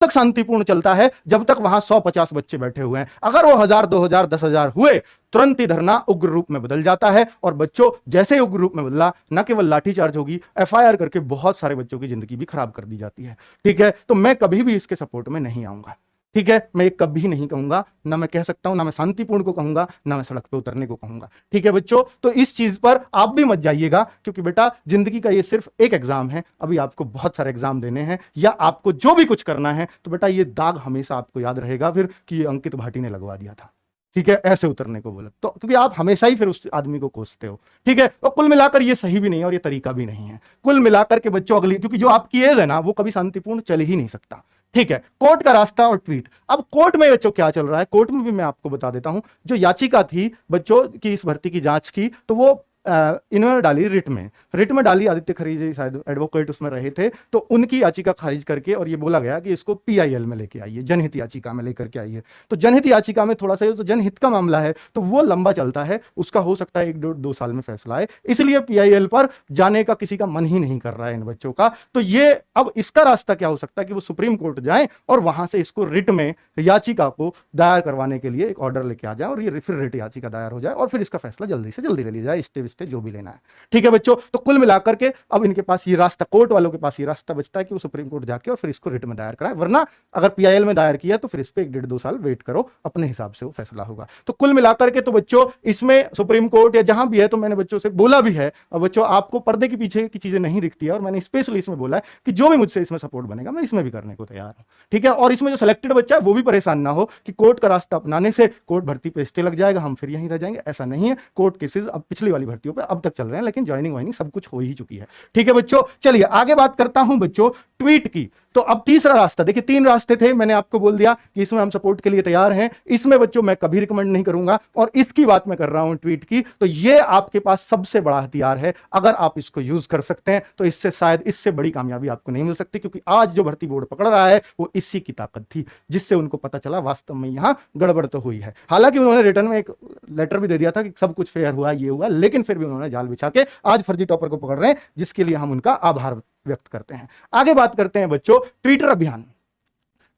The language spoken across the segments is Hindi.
तक शांतिपूर्ण चलता है जब तक वहां 100-50 बच्चे बैठे हुए हैं। अगर वो 1000, 2000, 10,000 हुए, तुरंत ही धरना उग्र रूप में बदल जाता है। और बच्चों, जैसे उग्र रूप में बदला, न केवल लाठीचार्ज होगी, एफआईआर करके बहुत सारे बच्चों की जिंदगी भी खराब कर दी जाती है। ठीक है, तो मैं कभी भी इसके सपोर्ट में नहीं आऊंगा। ठीक है, मैं ये कभी नहीं कहूंगा, ना मैं कह सकता हूं, ना मैं शांतिपूर्ण को कहूंगा, ना मैं सड़क पे उतरने को कहूंगा। ठीक है बच्चों, तो इस चीज पर आप भी मत जाइएगा, क्योंकि बेटा जिंदगी का ये सिर्फ एक एग्जाम है, अभी आपको बहुत सारे एग्जाम देने हैं, या आपको जो भी कुछ करना है, तो बेटा ये दाग हमेशा आपको याद रहेगा फिर कि ये अंकित भाटी ने लगवा दिया था। ठीक है, ऐसे उतरने को बोला तो, क्योंकि आप हमेशा ही फिर उस आदमी को कोसते हो। ठीक है, और कुल मिलाकर ये सही भी नहीं है और ये तरीका भी नहीं है। कुल मिलाकर के बच्चों, अगली, क्योंकि जो आपकी एज है ना, वो कभी शांतिपूर्ण चल ही नहीं सकता। ठीक है, कोर्ट का रास्ता और ट्वीट। अब कोर्ट में बच्चों क्या चल रहा है, कोर्ट में भी मैं आपको बता देता हूं। जो याचिका थी बच्चों की इस भर्ती की जांच की, तो वो इन्होंने डाली रिट में डाली। आदित्य खरी जी शायद एडवोकेट उसमें रहे थे, तो उनकी याचिका खारिज करके, और ये बोला गया कि इसको पीआईएल में लेके आइए, जनहित याचिका में लेकर के आइए। तो जनहित याचिका में थोड़ा सा, तो जनहित का मामला है तो वो लंबा चलता है, उसका हो सकता है 1-2 साल में फैसला है, इसलिए पीआईएल पर जाने का किसी का मन ही नहीं कर रहा है इन बच्चों का। तो ये अब इसका रास्ता क्या हो सकता है कि वो सुप्रीम कोर्ट जाए और वहां से इसको रिट में याचिका को दायर करवाने के लिए एक ऑर्डर लेके आ जाए, और ये फिर रिट याचिका दायर हो जाए, और फिर इसका फैसला जल्दी से जल्दी ले लिया जाए, स्टे जो भी लेना है। ठीक है बच्चों, तो कुल मिलाकर के अब इनके पास ये रास्ता, कोर्ट वालों के पास ये रास्ता बचता है कि वो सुप्रीम कोर्ट जाके और फिर इसको रिट में दायर कराए, वरना अगर पीआईएल में दायर किया तो फिर इस पे 1-1.5-2 साल वेट करो, अपने हिसाब से वो फैसला होगा। तो कुल मिलाकर के तो बच्चों, इसमें सुप्रीम कोर्ट या जहां भी है, तो मैंने बच्चों से बोला भी है, और बच्चों आपको पर्दे के पीछे की चीजें नहीं दिखती है, और मैंने स्पेशली इसमें बोला है कि जो भी मुझसे इसमें सपोर्ट बनेगा मैं इसमें भी करने को तैयार हूं। ठीक है, और इसमें जो सिलेक्टेड बच्चा है वो भी परेशान ना हो कि कोर्ट का रास्ता अपनाने से कोर्ट भर्ती पे स्टे लग जाएगा, हम फिर यहीं रह जाएंगे, ऐसा नहीं है। कोर्ट केसेस अब पिछली वाली भर्तियों पे अब तक चल रहे हैं, लेकिन ज्वाइनिंग वाइनिंग सब कुछ हो ही चुकी है। ठीक है बच्चों, चलिए आगे बात करता हूं बच्चों ट्वीट की। तो अब तीसरा रास्ता, देखिए 3 रास्ते थे, मैंने आपको बोल दिया कि इसमें हम सपोर्ट के लिए तैयार हैं। इसमें बच्चों मैं कभी रिकमेंड नहीं करूंगा, और इसकी बात मैं कर रहा हूं ट्वीट की, तो ये आपके पास सबसे बड़ा हथियार है। अगर आप इसको यूज कर सकते हैं तो इससे शायद इससे बड़ी कामयाबी आपको नहीं मिल सकती, क्योंकि आज जो भर्ती बोर्ड पकड़ रहा है वो इसी की ताकत थी, जिससे उनको पता चला वास्तव में यहां गड़बड़ तो हुई है। हालांकि उन्होंने रिटर्न में एक लेटर भी दे दिया था कि सब कुछ फेयर हुआ, ये हुआ, लेकिन फिर भी उन्होंने जाल बिछा के आज फर्जी टॉपर को पकड़ रहे हैं, जिसके लिए हम उनका आभार व्यक्त करते हैं। आगे बात करते हैं बच्चों ट्विटर अभियान।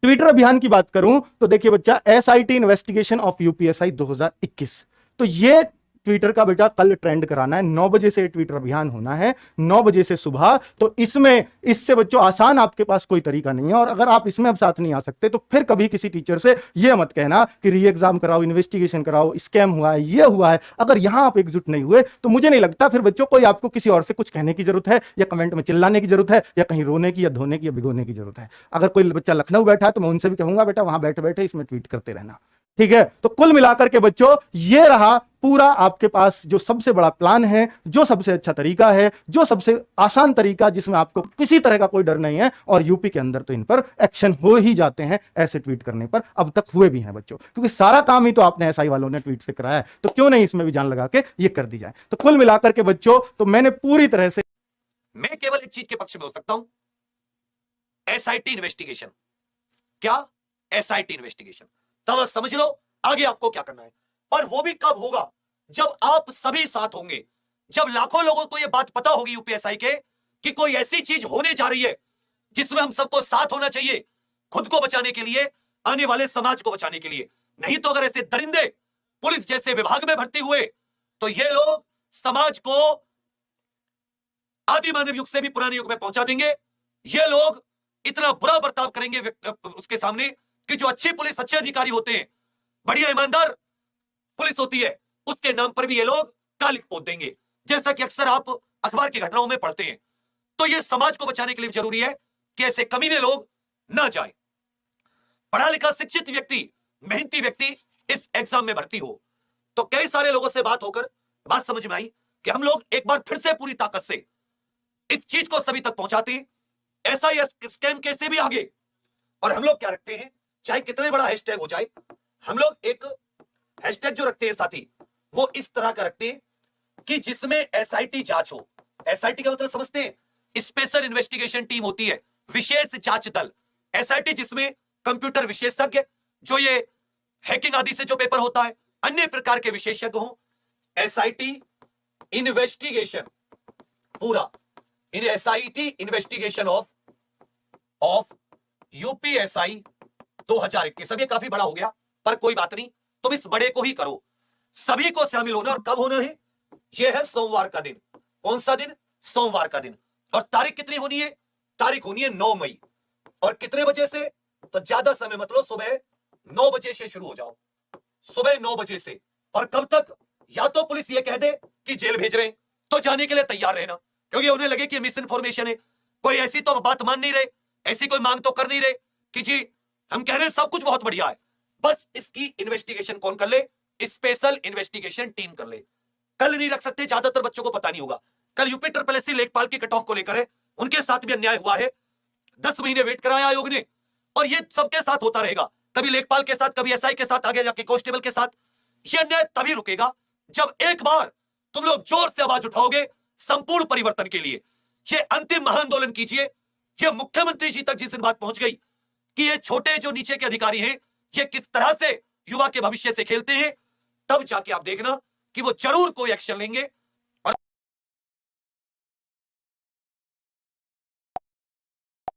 ट्विटर अभियान की बात करूं तो देखिए बच्चा, एसआईटी इन्वेस्टिगेशन ऑफ यूपीएसआई 2021, तो ये ट्विटर का बेटा कल ट्रेंड कराना है। 9 बजे से ट्विटर अभियान होना है, 9 बजे से सुबह। तो इसमें, इससे बच्चों आसान आपके पास कोई तरीका नहीं है, और अगर आप इसमें अब साथ नहीं आ सकते तो फिर कभी किसी टीचर से यह मत कहना कि री एग्जाम कराओ, इन्वेस्टिगेशन कराओ, स्कैम हुआ है, ये हुआ है। अगर यहां आप एकजुट नहीं हुए तो मुझे नहीं लगता फिर बच्चों कोई आपको किसी और से कुछ कहने की जरूरत है, या कमेंट में चिल्लाने की जरूरत है, या कहीं रोने की या धोने की या भिगोने की जरूरत है। अगर कोई बच्चा लखनऊ बैठा है तो मैं उनसे भी कहूंगा बेटा वहां बैठे बैठे इसमें ट्वीट करते रहना। ठीक है, तो कुल मिलाकर के बच्चों ये रहा पूरा आपके पास जो सबसे बड़ा प्लान है, जो सबसे अच्छा तरीका है, जो सबसे आसान तरीका, जिसमें आपको किसी तरह का कोई डर नहीं है। और यूपी के अंदर तो इन पर एक्शन हो ही जाते हैं ऐसे ट्वीट करने पर, अब तक हुए भी हैं बच्चों, क्योंकि सारा काम ही तो आपने एसआई वालों ने ट्वीट से कराया है, तो क्यों नहीं इसमें भी जान लगा के ये कर दी जाए। तो कुल मिलाकर के बच्चों, तो मैंने पूरी तरह से, मैं केवल एक चीज के पक्ष में हो सकता हूं, एसआईटी इन्वेस्टिगेशन। क्या एसआईटी इन्वेस्टिगेशन? तब समझ लो आगे आपको क्या करना है, और वो भी कब होगा, जब आप सभी साथ होंगे, जब लाखों लोगों को यह बात पता होगी यूपीएसआई के कि कोई ऐसी चीज होने जा रही है जिसमें हम सबको साथ होना चाहिए, खुद को बचाने के लिए, आने वाले समाज को बचाने के लिए। नहीं तो अगर ऐसे दरिंदे पुलिस जैसे विभाग में भर्ती हुए तो ये लोग समाज को आदि मानव युग से भी पुराने युग में पहुंचा देंगे। ये लोग इतना बुरा बर्ताव करेंगे उसके सामने कि जो अच्छी पुलिस, अच्छे अधिकारी होते हैं, बढ़िया ईमानदार पुलिस होती है, उसके नाम पर भी ये लोग कालिक पोत देंगे, जैसा कि अक्सर आप अखबार की घटनाओं में पढ़ते हैं। तो ये समाज को बचाने के लिए जरूरी है कि ऐसे कमीने लोग ना जाएं। पढ़ा लिखा शिक्षित व्यक्ति, मेहनती व्यक्ति इस एग्जाम में भर्ती हो। तो कई सारे लोगों से बात होकर बात समझ में आई कि हम लोग एक बार फिर से पूरी ताकत से इस चीज को सभी तक पहुंचाते, ऐसा ही स्कैम कैसे भी आगे। और हम लोग क्या रखते हैं, चाहे कितने बड़ा हैशटैग हो जाए, हम लोग एक हैशटैग जो रखते हैं साथी, वो इस तरह का रखते हैं कि जिसमें एसआईटी जांच हो। एसआईटी का मतलब समझते हैं, स्पेशल इन्वेस्टिगेशन टीम होती है, विशेष जांच दल। एसआईटी जिसमें कंप्यूटर विशेषज्ञ, जो ये हैकिंग आदि से जो पेपर होता है, अन्य प्रकार के विशेषज्ञ हो। एसआईटी इन्वेस्टिगेशन पूरा, इन एसआईटी इन्वेस्टिगेशन ऑफ यूपीएसआई 2021, अब ये काफी बड़ा हो गया पर कोई बात नहीं, तुम इस बड़े को ही करो, सभी को शामिल होना। और कब होना है? ये है सोमवार का दिन। कौन सा दिन? सोमवार का दिन। और तारीख कितनी होनी है? तारीख होनी है 9 मई। और कितने बजे से? तो ज्यादा समय मतलब सुबह 9 बजे से शुरू हो जाओ, सुबह 9 बजे से। और कब तक? या तो पुलिस ये कह दे कि जेल भेज रहे हैं तो जाने के लिए तैयार रहना, क्योंकि उन्हें लगे कि मिस इन्फॉर्मेशन है। कोई ऐसी तो बात मान नहीं रहे, ऐसी कोई मांग तो कर नहीं रहे कि जी हम कह रहे हैं सब कुछ बहुत बढ़िया है, बस इसकी इन्वेस्टिगेशन कौन कर ले? स्पेशल इन्वेस्टिगेशन टीम कर ले। कल नहीं रख सकते, ज्यादातर बच्चों को पता नहीं होगा। कल यूपी ट्रिपल एससी लेखपाल की कट ऑफ को लेकर है, उनके साथ भी अन्याय हुआ है। 10 महीने वेट कराया आयोग ने, और ये सबके साथ होता रहेगा, कभी लेखपाल के साथ, कभी एसआई के साथ, आगे जाके कांस्टेबल के साथ। ये अन्याय तभी रुकेगा जब एक बार तुम लोग जोर से आवाज उठाओगे संपूर्ण परिवर्तन के लिए। ये अंतिम महाआंदोलन कीजिए। ये मुख्यमंत्री जी तक जिस दिन बात पहुंच गई कि ये छोटे जो नीचे के अधिकारी हैं ये किस तरह से युवा के भविष्य से खेलते हैं, तब जाके आप देखना कि वो जरूर कोई एक्शन लेंगे